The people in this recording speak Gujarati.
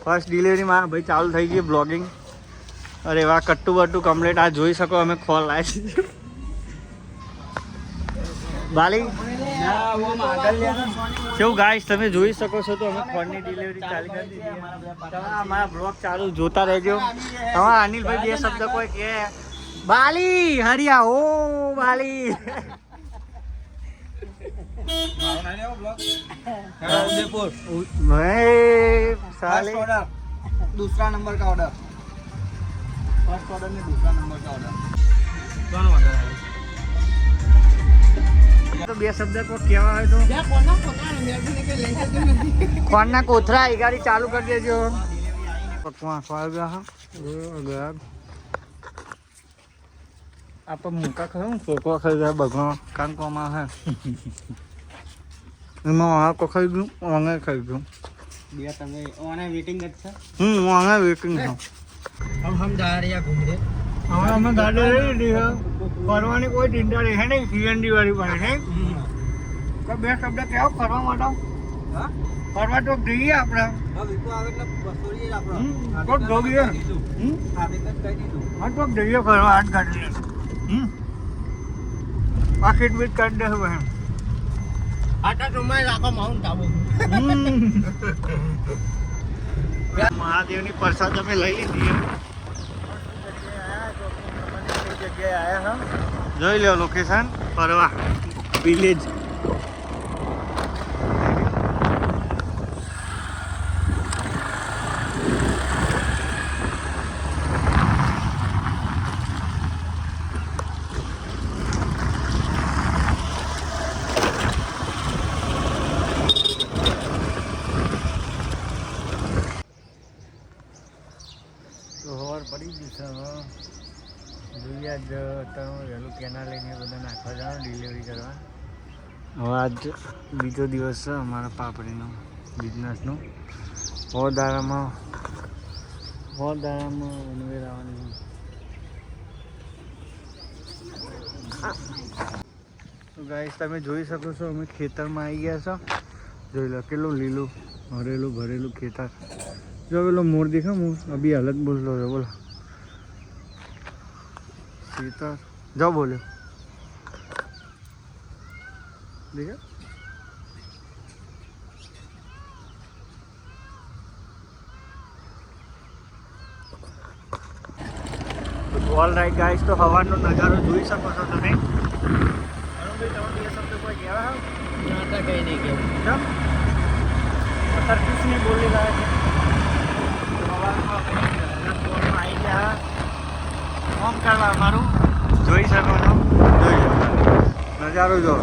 ફર્સ્ટ ડિલિવરીમાં ભાઈ ચાલુ થઈ ગઈ બ્લોગિંગ. અરે વાહ, કટ્ટુ બટ્ટુ કમ્પ્લીટ. આ જોઈ શકો અમે ખોલ લાવી બાલી કેવું ગાઈસ તમે જોઈ શકો છો. તો અમે ફોનની ડિલિવરી ચાલુ કરી દીધી. તમે અમારા બ્લોગ ચાલુ જોતા રહેજો. હા અનિલભાઈ બે શબ્દ કોઈ કે બાલી હરિયા ઓ બાલી उदयपुर साले दूसरा नंबर का ऑर्डर. फर्स्ट ऑर्डर में दूसरा नंबर का ऑर्डर. दोनों ऑर्डर है. तो બે શબ્દ કો કેવા હોય તો કોણના કોથરા એ ગાડી ચાલુ કરી દેજો. પકવા સ્વાગત હા આપણે મૂકા ખાઉં કોકો ખાઈ જાય બગવા કામ કોમાં હે એમાં આ કો ખાઈ ગયું ઓને ખાઈ ગયું भैया તમે ઓને વેટિંગ જ છે. ઓને વેટિંગ છે. अब हम जा रहे हैं घूमने. હવે અમે ગાડી લઈ લીધી છે. ફરવાની કોઈ ચિંતા નહીં છે ને. સીએનડી વાળી પણ છે. તો બે શબ્દ કેવો ફરવા માટે હા ફરવા તો જઈએ આપણે. હવે તો આવે એટલે બસોડી આપણો કોક જોગીએ આ બેકન કહી દીધું. હા તો જઈએ ફરવા હાથ કાઢીએ. પાકીટ બીટ કાઢી દે હવે આટા રૂમાલ રાખો માઉન્ટ આબુ. મહાદેવની પ્રસાદ અમે લઈ લીધી. જગ્યાએ આવ્યા હા જોઈ લો લોકેશન ફરવા વિલેજ. ખબર પડી ગઈ છે. જોઈએ જ તમે વહેલું કેના લઈને બધા નાખવા જાઓ ડિલિવરી કરવા. હવે આજ બીજો દિવસ છે અમારા પાપડીનો બિઝનેસનો. દાડામાં ઉનવેર આવવાની. તો ગાઈસ તમે જોઈ શકો છો અમે ખેતરમાં આવી ગયા છો. જોઈ લો કેટલું લીલું હરેલું ભરેલું ખેતર. જો પેલો મોર દેખો મોર અભી હાલત બોલ લો છે બોલો ખેતર જાઓ બોલ્યો દેખા. ઓલ રાઈટ ગાઈસ તો હવાનો નજારો જોઈ શકો છો તમે. ભાઈ તમે બે શબ્દ કોઈ કહેવા નાટા કઈ નહીં કેવું. કેમ તરકીશ નહીં બોલી રહ્યા છે. આવી ગયા ફોન કરવા મારું જોઈ શકો છો. જોઈ લો નજારો જો